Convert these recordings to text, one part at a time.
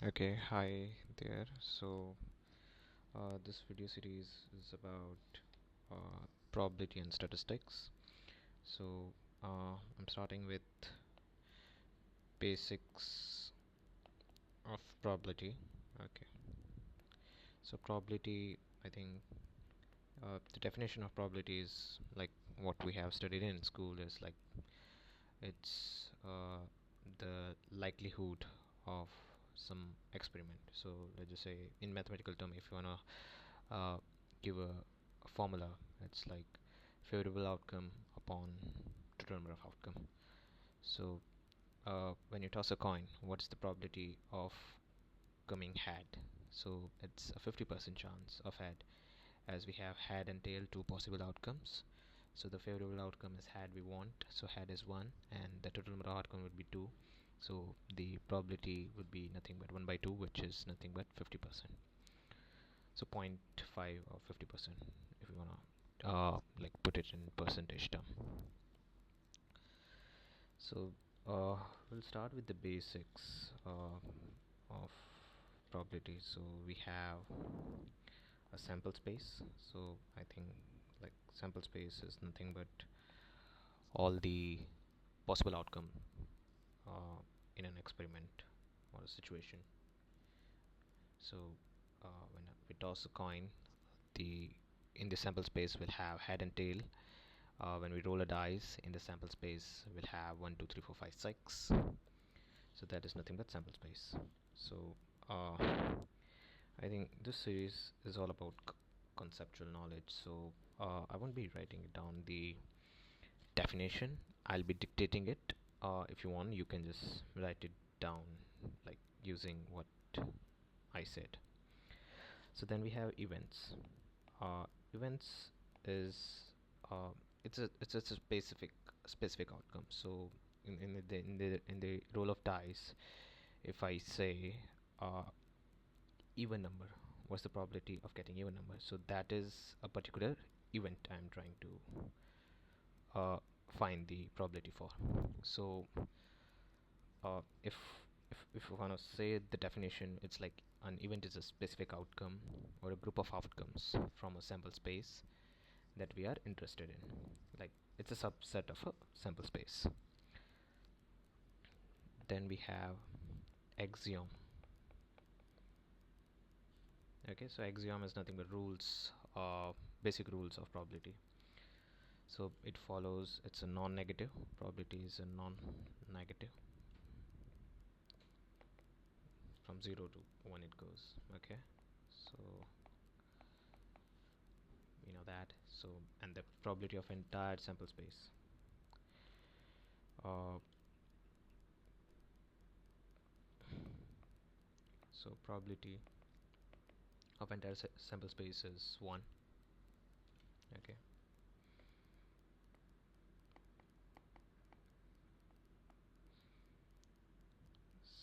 Okay, hi there. This video series is about probability and statistics. I'm starting with basics of probability. Okay, so probability, I think the definition of probability is like what we have studied in school is like it's the likelihood of some experiment. So let's just say in mathematical term, if you wanna uh, give a formula, it's like favorable outcome upon total number of outcome. So when you toss a coin, what's the probability of coming head? So it's a 50% chance of head, as we have head and tail, two possible outcomes. So the favorable outcome is head we want, so head is 1, and the total number of outcome would be 2. So the probability would be nothing but 1 by 2, which is nothing but 50%. So 0.5 or 50%, if you wanna like put it in percentage term. So we'll start with the basics of probability. So we have a sample space. So I think like sample space is nothing but all the possible outcome uh, in an experiment or a situation. So when we toss a coin, the in the sample space we'll have head and tail. When we roll a dice in the sample space, we'll have 1 2 3 4 5 6. So that is nothing but sample space. So I think this series is all about conceptual knowledge. So I won't be writing it down the definition, I'll be dictating it. If you want, you can just write it down like using what I said. So then we have events. Events is it's a specific outcome. So in the roll of dice, if I say even number, what's the probability of getting even number? So that is a particular event I'm trying to uh, find the probability for. So if if you want to say the definition, it's like an event is a specific outcome or a group of outcomes from a sample space that we are interested in. Like it's a subset of a sample space. Then we have axiom. Okay, so axiom is nothing but rules, basic rules of probability. So it follows, it's a non-negative. Probability is a non-negative. From 0 to 1 it goes. Okay, so we know that. So and the probability of entire sample space, uh, so probability of entire sample space is 1. Okay,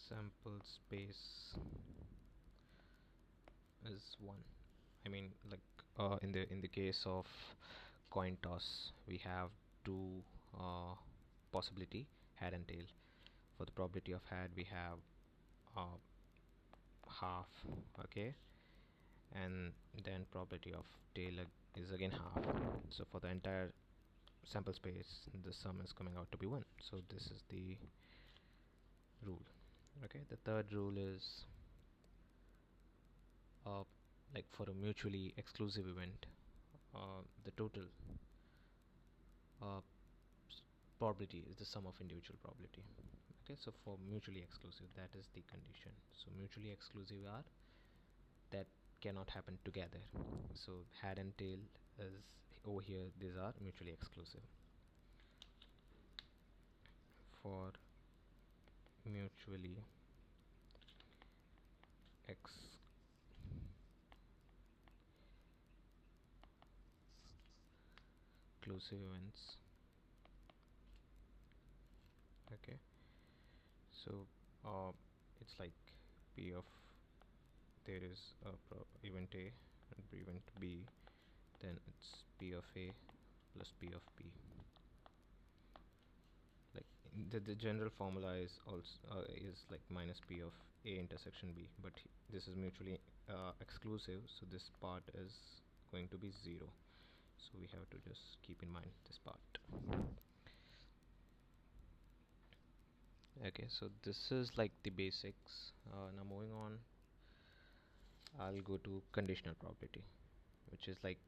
sample space is 1. I mean, like in the case of coin toss, we have two possibility, head and tail. For the probability of head, we have uh, half. Okay, and then probability of tail is again half. So for the entire sample space, the sum is coming out to be 1. So this is the rule. Okay, the third rule is uh, like for a mutually exclusive event, the total uh, probability is the sum of individual probability. Okay, so for mutually exclusive, that is the condition. So mutually exclusive are that cannot happen together. So head and tail is over here, these are mutually exclusive. For mutually exclusive events. Okay, so it's like p of, there is a event A and event B, then it's p of A plus p of B. Like the general formula is also is like minus p of a intersection b, but this is mutually exclusive, so this part is going to be 0. So we have to just keep in mind this part. Okay, so this is like the basics. Now moving on, I'll go to conditional probability, which is like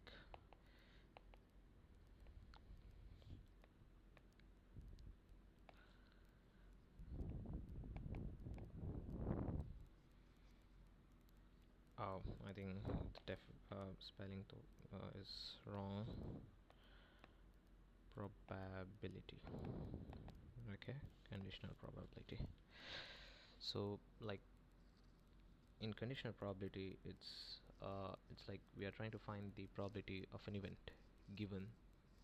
I think the spelling is wrong. Probability. Okay, conditional probability. So like in conditional probability, it's like we are trying to find the probability of an event given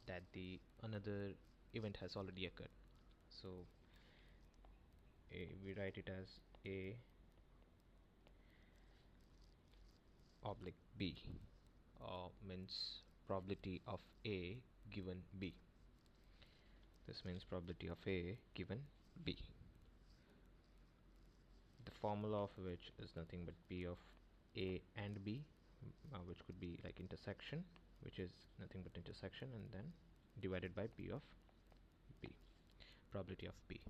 that the another event has already occurred. So we write it as a oblique b, means probability of a given b. This means probability of a given b, the formula of which is nothing but p of a and b, which could be like intersection, which is nothing but intersection, and then divided by p of b, probability of b.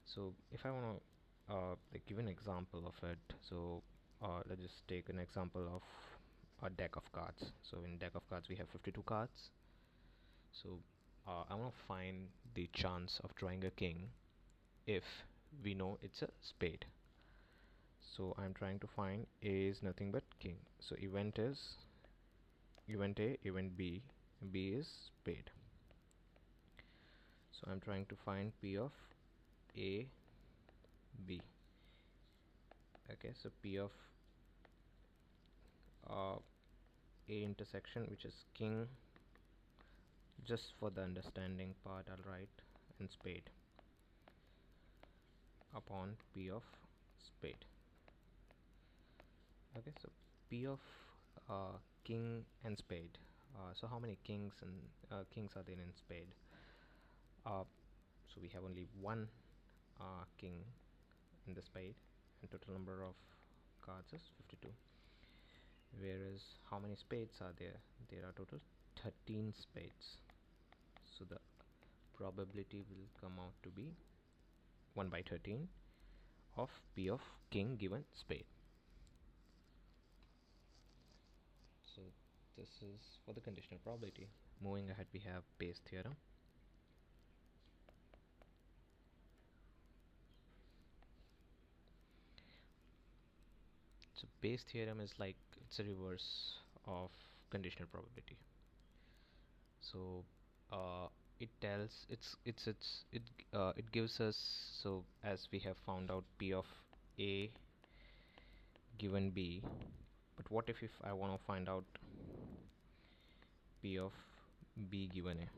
So if I want to like give an example of it, so let's just take an example of a deck of cards. So in deck of cards we have 52 cards. So I want to find the chance of drawing a king if we know it's a spade. So I'm trying to find a is nothing but king. So event is event a, event b, b is spade. So I'm trying to find p of a, b. Okay, so p of a intersection, which is king, just for the understanding part I'll write in spade, upon p of spade. Okay, so p of king and spade. So how many kings and kings are there in spade? So we have only one king in the spade, and total number of cards is 52. Whereas how many spades are there? There are total 13 spades. So the probability will come out to be 1 by 13 of p of king given spade. So this is for the conditional probability. Moving ahead, we have Bayes theorem. So Bayes theorem is like it's a reverse of conditional probability. So it tells it gives us, so as we have found out p of a given b, but what if I want to find out p of b given a?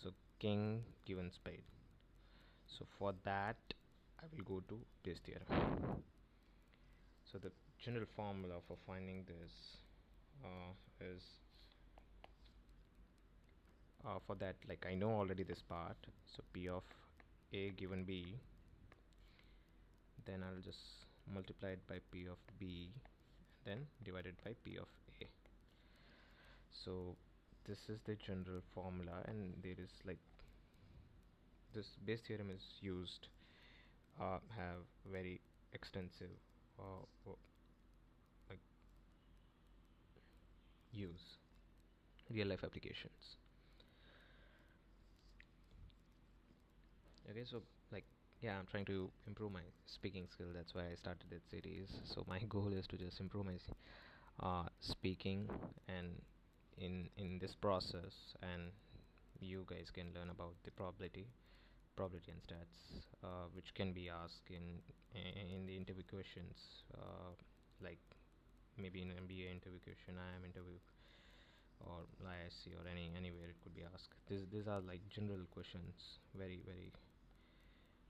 So king given spade. So for that I will go to Bayes theorem. So the general formula for finding this is for that, like I know already this part, so p of a given b, then I'll just multiply it by p of b, then divided by p of a. So this is the general formula, and there is like this Bayes theorem is used have very extensive like use real life applications. Okay, so like yeah, I'm trying to improve my speaking skill. That's why I started this series. So my goal is to just improve my speaking, and in this process, and you guys can learn about the probability and stats, which can be asked in the interview questions, like maybe in MBA interview question, IIM interview, or ISC, or anywhere it could be asked. These are like general questions, very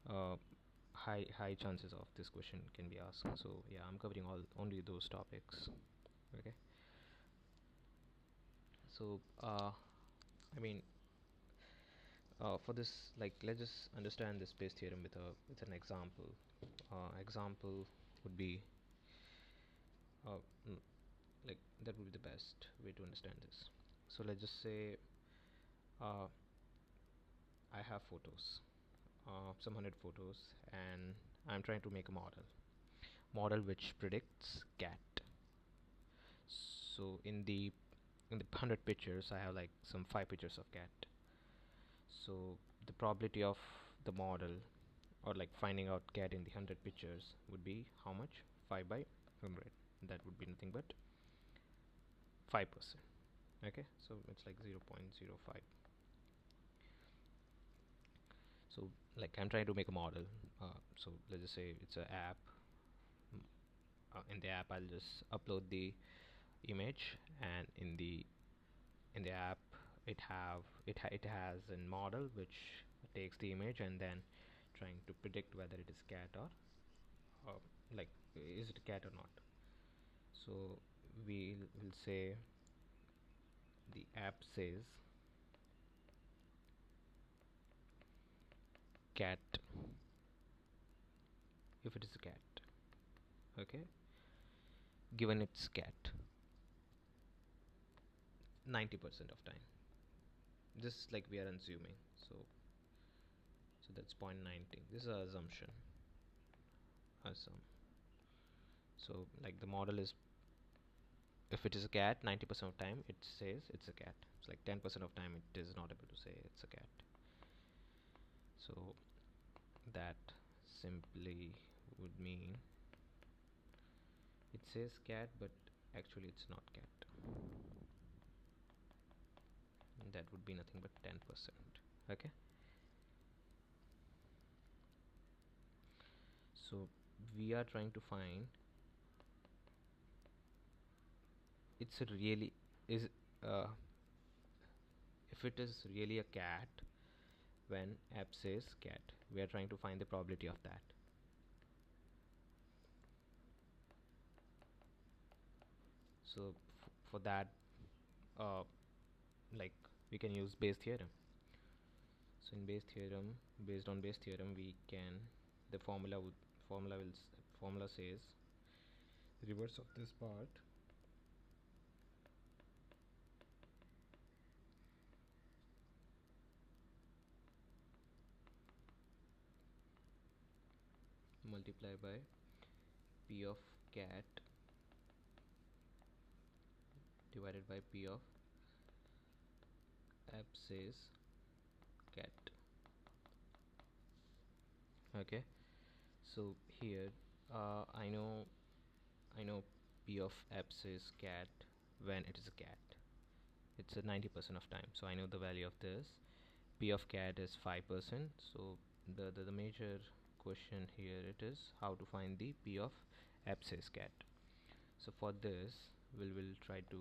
uh, high chances of this question can be asked. So yeah, I'm covering only those topics. Okay, so I mean For this, like, let's just understand this Bayes theorem with an example. Example would be uh, mm, like that would be the best way to understand this. So let's just say uh, I have photos, some 100 photos, and I'm trying to make a model which predicts cat. So in the 100 pictures, I have like some 5 pictures of cat. So the probability of the model, or like finding out cat in the 100 pictures, would be how much? 5 by 100. That would be nothing but 5%. Okay, so it's like 0.05. So like I'm trying to make a model. So let's just say it's an app. Mm, in the app, I'll just upload the image, and in the app, it has a model which takes the image and then trying to predict whether it is cat, or uh, like, is it cat or not. So we'll say the app says cat if it is a cat. Okay, given it's cat 90% of time, just like we are assuming. So that's 0.90. This is an assumption. Assum. So like the model is, if it is a cat, 90% of time it says it's a cat. It's like 10% of time it is not able to say it's a cat. So that simply would mean it says cat, but actually it's not cat. And that would be nothing but 10%. Okay. So we are trying to find, it's a really is uh, if it is really a cat when app says cat. We are trying to find the probability of that. So for that, uh, like, we can use Bayes theorem. So in Bayes theorem, based on Bayes theorem, we can, the formula says reverse of this part multiply by p of cat divided by p of app says cat. Okay, so here I know p of app says cat when it is a cat. It's a 90% of time, so I know the value of this. P of cat is 5%. So the major question here it is how to find the p of app says cat. So for this, we'll try to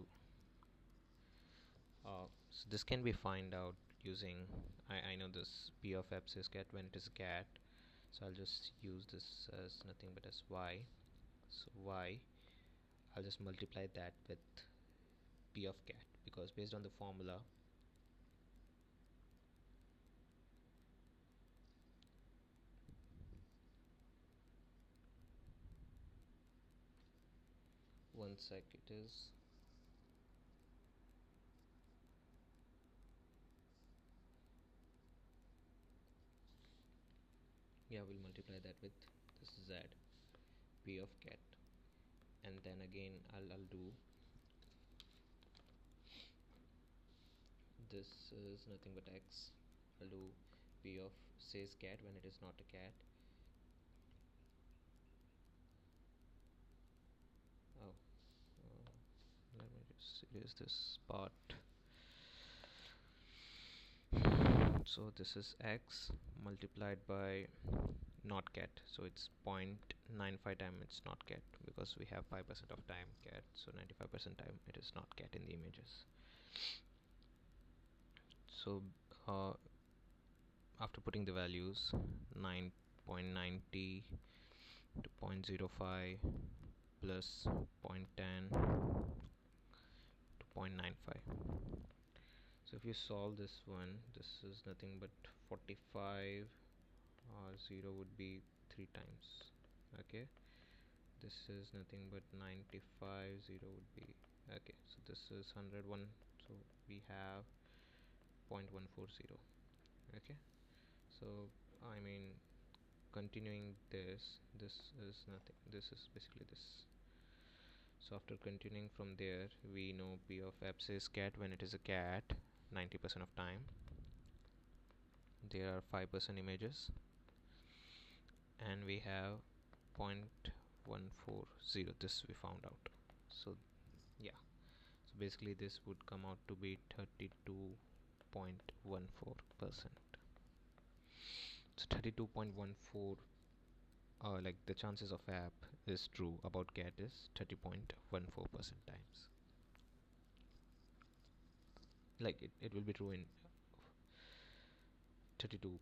so this can be find out using, I know this p of app says cat when it is a cat. So I'll just use this as nothing but as y. So y, I'll just multiply that with p of cat, because based on the formula, one sec, it is, yeah, we'll multiply that with this z, p of cat, and then again I'll do, this is nothing but x. I'll do p of says cat when it is not a cat. Oh, let me just erase this part. So this is x multiplied by not cat, so it's 0.95 time it's not cat, because we have 5% of time cat, so 95% time it is not cat in the images. So uh, after putting the values 9.90 to 0.05 plus 0.10 to 0.95, So if you solve this one, this is nothing but 45, 0 would be 3 times. Okay, this is nothing but 95, 0 would be, okay, so this is 101, so we have 0.140. Okay, so I mean, continuing this is nothing, this is basically this. So after continuing from there, we know p of x is cat when it is a cat 90% of time. There are 5% images, and we have 0.140. This we found out. So yeah, so basically this would come out to be 32.14%. So 32.14, like the chances of app is true about cat is 30.14% times. Like it will be true in 32.14%.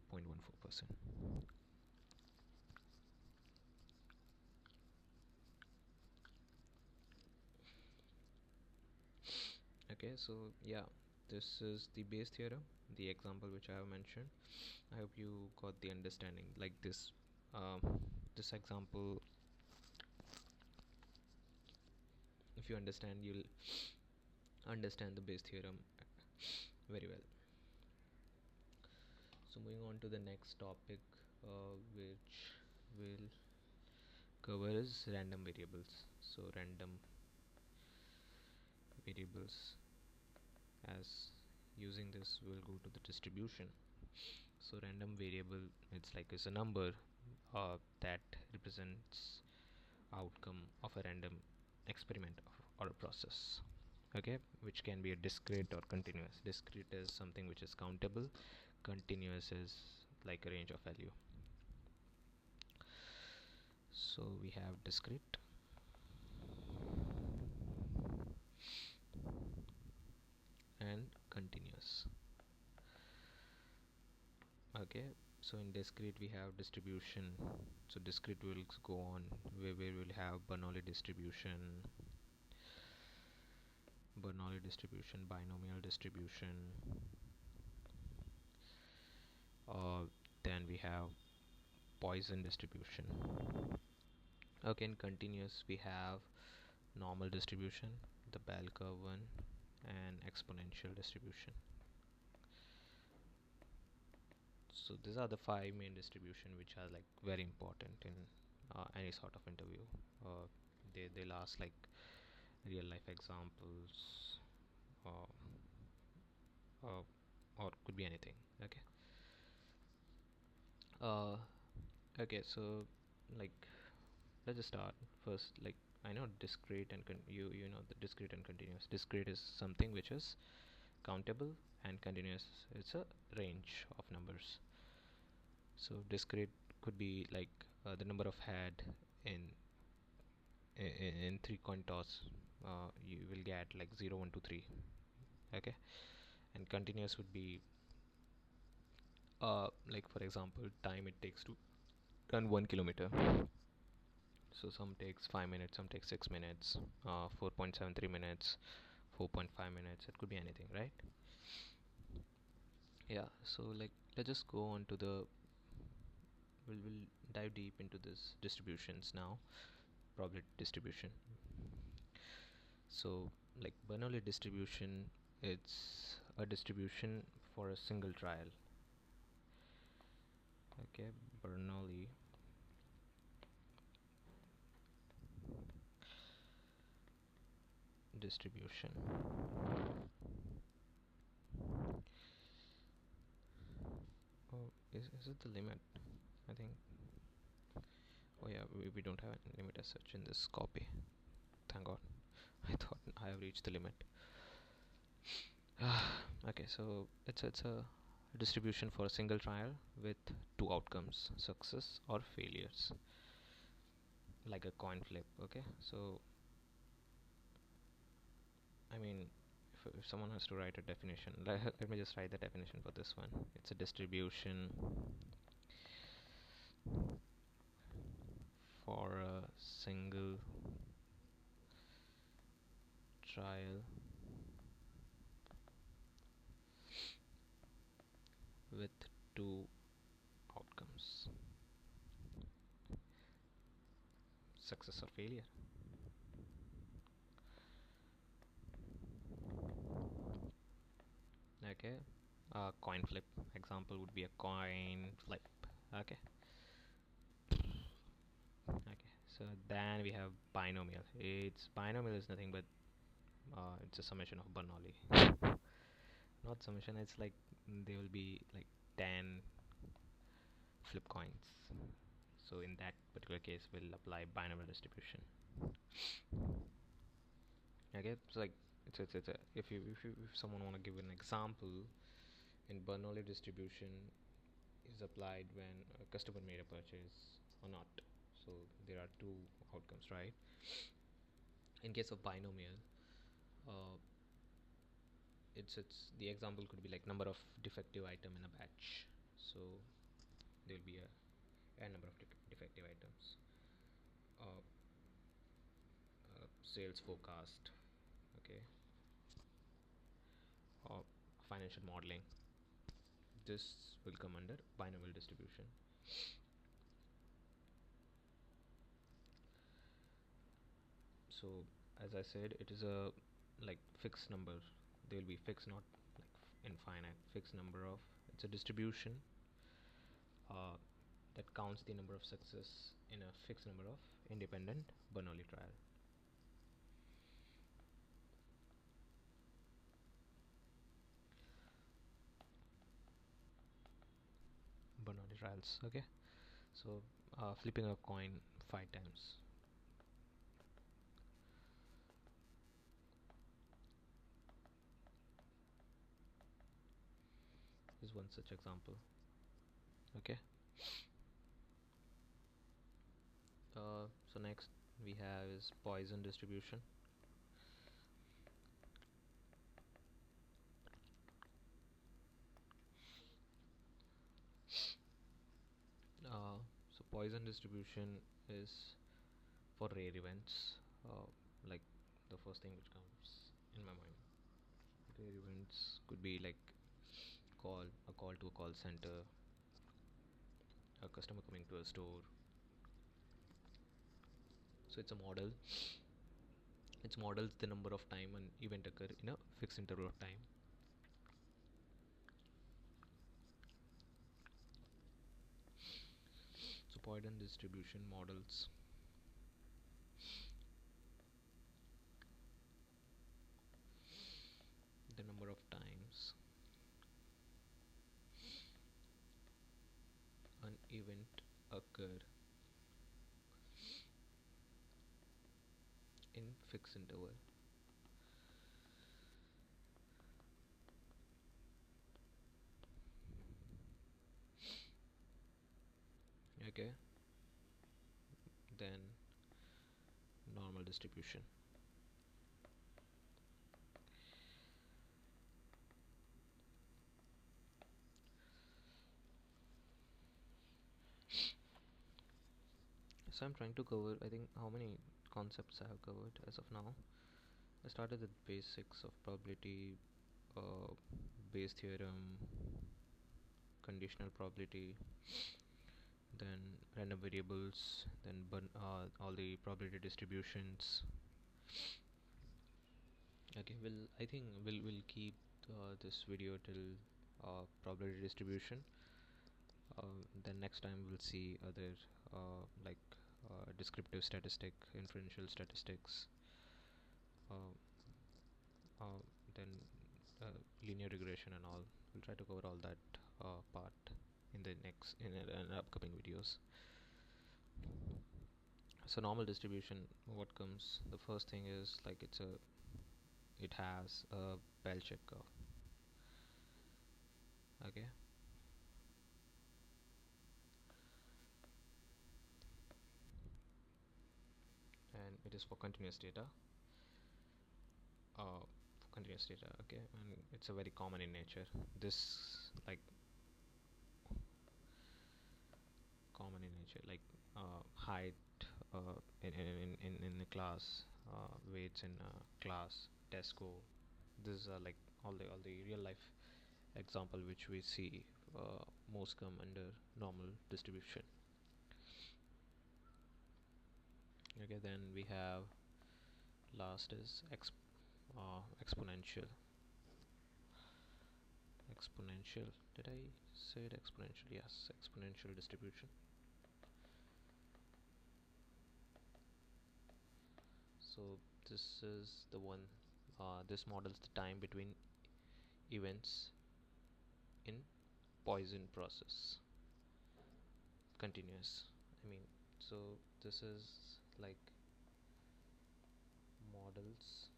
Okay, so yeah, this is the Bayes theorem, the example which I have mentioned. I hope you got the understanding. Like um, this example, if you understand, you'll understand the Bayes theorem very well. So moving on to the next topic, which will cover is random variables. So random variables, as using this we'll go to the distribution. So random variable, it's like is a number that represents outcome of a random experiment or a process. Okay, which can be a discrete or continuous. Discrete is something which is countable, continuous is like a range of value. So we have discrete and continuous. Okay, so in discrete we have distribution. So discrete will go on where we will have Bernoulli distribution, binomial distribution. Then we have Poisson distribution. Okay, in continuous we have normal distribution, the bell curve one, and exponential distribution. So these are the 5 main distribution which are like very important in any sort of interview. They'll ask like real life examples, uh, uh, or could be anything. Okay. uh, okay, so like let's just start first. Like I know discrete and you know the discrete and continuous. Discrete is something which is countable, and continuous it's a range of numbers. So discrete could be like the number of head in in 3 coin toss. You will get like 0 1 2 3. Okay, and continuous would be like for example time it takes to run 1 kilometer. So some takes 5 minutes, some takes 6 minutes, 4.73 minutes, 4.5 minutes. It could be anything, right? Yeah, so like let's just go on to the, we'll dive deep into this distributions now. Probability distribution. So like Bernoulli distribution, it's a distribution for a single trial. Okay, Bernoulli distribution. Oh, is it the limit? I think. Oh yeah, we don't have a limit as such in this copy. Thank God. I thought I have reached the limit. Okay, so it's a distribution for a single trial with 2 outcomes, success or failures, like a coin flip. Okay, so I mean, if someone has to write a definition, let me just write the definition for this one. It's a distribution for a single trial two outcomes: success or failure. Okay, coin flip example would be a coin flip. Okay, okay. So then we have binomial. It's binomial is nothing but it's a summation of Bernoulli. Not summation. It's like there will be like 10 flip coins. So in that particular case, we'll apply binomial distribution. Okay, so like it's a if someone want to give an example, in Bernoulli distribution is applied when a customer made a purchase or not. So there are two outcomes, right? In case of binomial, uh, it's the example could be like number of defective item in a batch. So there will be a number of defective items. Uh, Sales forecast, okay, or financial modeling. This will come under binomial distribution. So as I said, it is a like fixed number. There will be fixed, not like infinite, fixed number of. It's a distribution uh, that counts the number of success in a fixed number of independent Bernoulli trial. Bernoulli trials. Okay, so flipping a coin 5 times. Is one such example. Okay. So next we have is Poisson distribution. So Poisson distribution is for rare events. Like the first thing which comes in my mind. Rare events could be like a call to a call center, a customer coming to a store. So it's a model. It models the number of time an event occur in a fixed interval of time. So Poisson distribution models the number of times an event occur in fixed interval. Okay, then normal distribution. So I'm trying to cover, I think, how many concepts I have covered as of now. I started with basics of probability, uh, Bayes theorem, conditional probability, then random variables, then all the probability distributions. Okay, I think we'll keep this video till probability distribution. Then next time we'll see other like descriptive statistic, inferential statistics, uh, uh, then linear regression and all. We'll try to cover all that part in the next in upcoming videos. So normal distribution, what comes? The first thing is like it has a Bell-Shaped curve. Okay. And it is for continuous data. For continuous data, okay, and it's a very common in nature. This like common in nature, like height in the class, weights in class, test score. These are like all the real life example which we see most come under normal distribution. Okay, then we have last is exponential. Exponential, did I say it exponential? Yes, exponential distribution. So this is the one, this models the time between events in Poisson process, continuous. I mean, so this is like models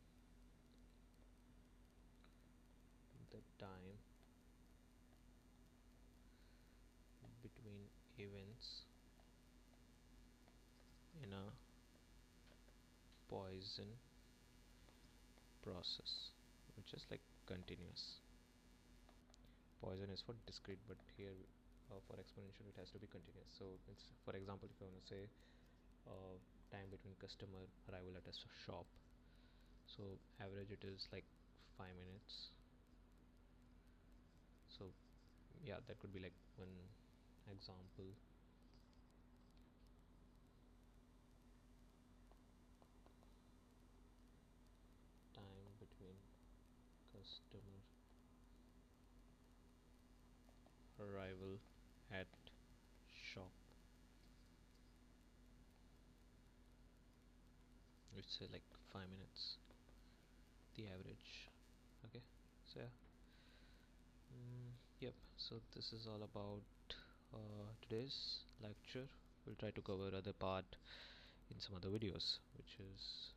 the time between events in a Poisson process, which is like continuous. Poisson is for discrete, but here for exponential it has to be continuous. So it's, for example, if I want to say time between customer arrival at a shop, so average it is like 5 minutes. So yeah, that could be like one example. Time between customer arrival at shop, it's like 5 minutes, the average. Okay, so yeah. Yep, so this is all about today's lecture. We'll try to cover other part in some other videos, which is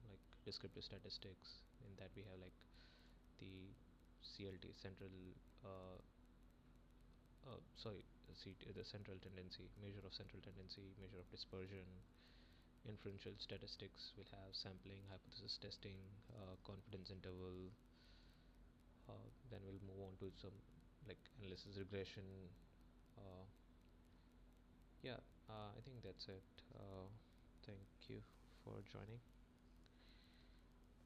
like descriptive statistics. In that we have like the CLT, central uh, sorry, the central tendency, measure of central tendency, measure of dispersion. Inferential statistics will have sampling, hypothesis testing, confidence interval. Then we'll move on to some like analysis regression. uh, yeah, I think that's it. Thank you for joining.